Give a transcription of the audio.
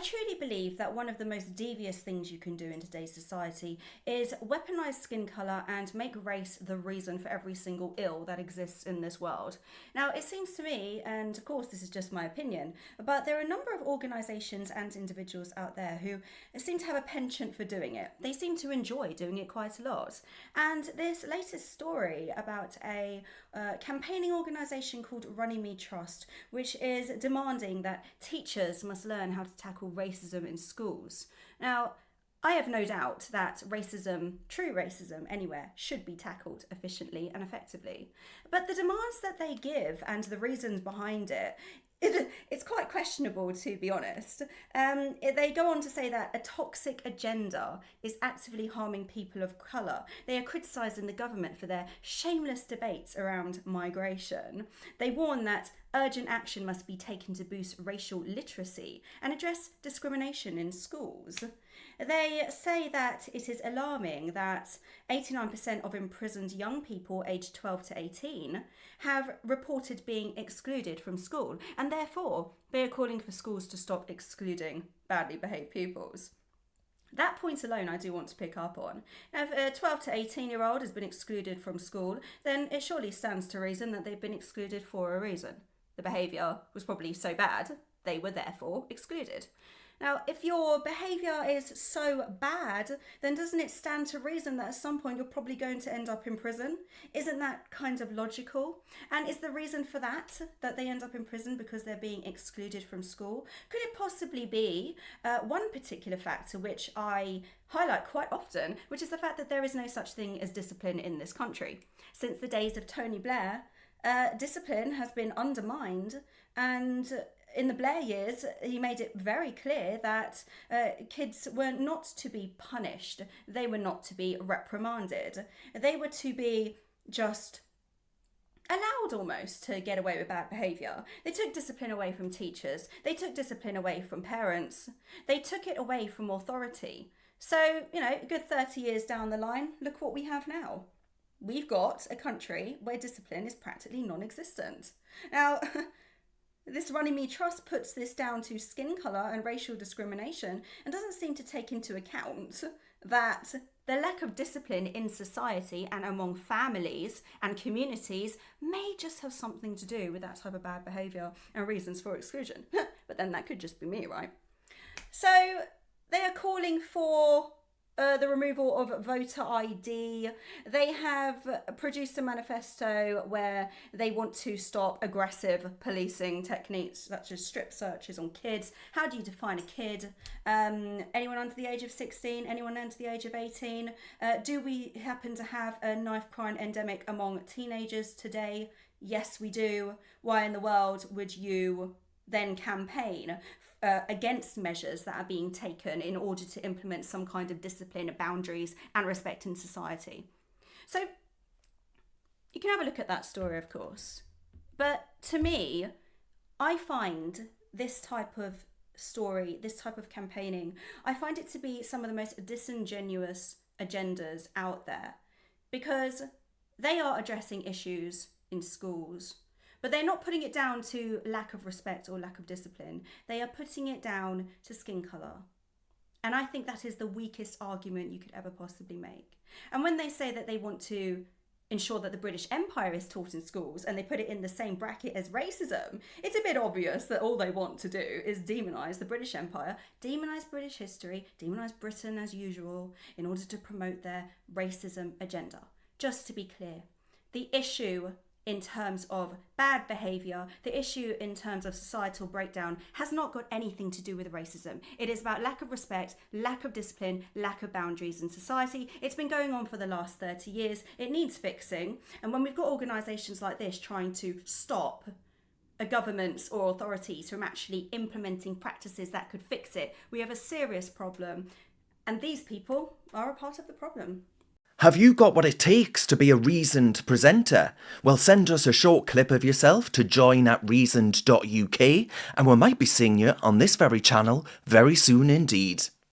truly believe that one of the most devious things you can do in today's society is weaponize skin colour and make race the reason for every single ill that exists in this world. Now, it seems to me, and of course this is just my opinion, but there are a number of organisations and individuals out there who seem to have a penchant for doing it. They seem to enjoy doing it quite a lot. And this latest story about a campaigning organisation called Runnymede Trust, which is demanding that teachers must learn how to tackle racism in schools. Now, I have no doubt that racism, true racism anywhere, should be tackled efficiently and effectively. But the demands that they give and the reasons behind it's quite questionable, to be honest. They go on to say that a toxic agenda is actively harming people of colour. They are criticising the government for their shameless debates around migration. They warn that urgent action must be taken to boost racial literacy and address discrimination in schools. They say that it is alarming that 89% of imprisoned young people aged 12 to 18 have reported being excluded from school, and therefore they are calling for schools to stop excluding badly behaved pupils. That point alone I do want to pick up on. Now, if a 12 to 18-year-old has been excluded from school, then it surely stands to reason that they've been excluded for a reason. The behaviour was probably so bad, they were therefore excluded. Now, if your behaviour is so bad, then doesn't it stand to reason that at some point you're probably going to end up in prison? Isn't that kind of logical? And is the reason for that they end up in prison because they're being excluded from school? Could it possibly be one particular factor which I highlight quite often, which is the fact that there is no such thing as discipline in this country? Since the days of Tony Blair, discipline has been undermined, and in the Blair years, he made it very clear that kids were not to be punished. They were not to be reprimanded. They were to be just allowed almost to get away with bad behaviour. They took discipline away from teachers. They took discipline away from parents. They took it away from authority. So, a good 30 years down the line, look what we have now. We've got a country where discipline is practically non-existent. Now, this Runnymede Trust puts this down to skin colour and racial discrimination and doesn't seem to take into account that the lack of discipline in society and among families and communities may just have something to do with that type of bad behaviour and reasons for exclusion. But then that could just be me, right? So they are calling for the removal of voter ID. They have produced a manifesto where they want to stop aggressive policing techniques such as strip searches on kids. How do you define a kid? Anyone under the age of 16? Anyone under the age of 18? Do we happen to have a knife crime endemic among teenagers today? Yes, we do. Why in the world would you then campaign against measures that are being taken in order to implement some kind of discipline, boundaries and respect in society? So you can have a look at that story, of course. But to me, I find this type of story, this type of campaigning, I find it to be some of the most disingenuous agendas out there, because they are addressing issues in schools. But they're not putting it down to lack of respect or lack of discipline. They are putting it down to skin colour. And I think that is the weakest argument you could ever possibly make. And when they say that they want to ensure that the British Empire is taught in schools and they put it in the same bracket as racism, it's a bit obvious that all they want to do is demonise the British Empire, demonise British history, demonise Britain as usual in order to promote their racism agenda. Just to be clear, the issue in terms of bad behaviour, the issue in terms of societal breakdown has not got anything to do with racism. It is about lack of respect, lack of discipline, lack of boundaries in society. It's been going on for the last 30 years. It needs fixing. And when we've got organisations like this trying to stop a government or authorities from actually implementing practices that could fix it, we have a serious problem. And these people are a part of the problem. Have you got what it takes to be a reasoned presenter? Well, send us a short clip of yourself to join@reasoned.uk and we might be seeing you on this very channel very soon indeed.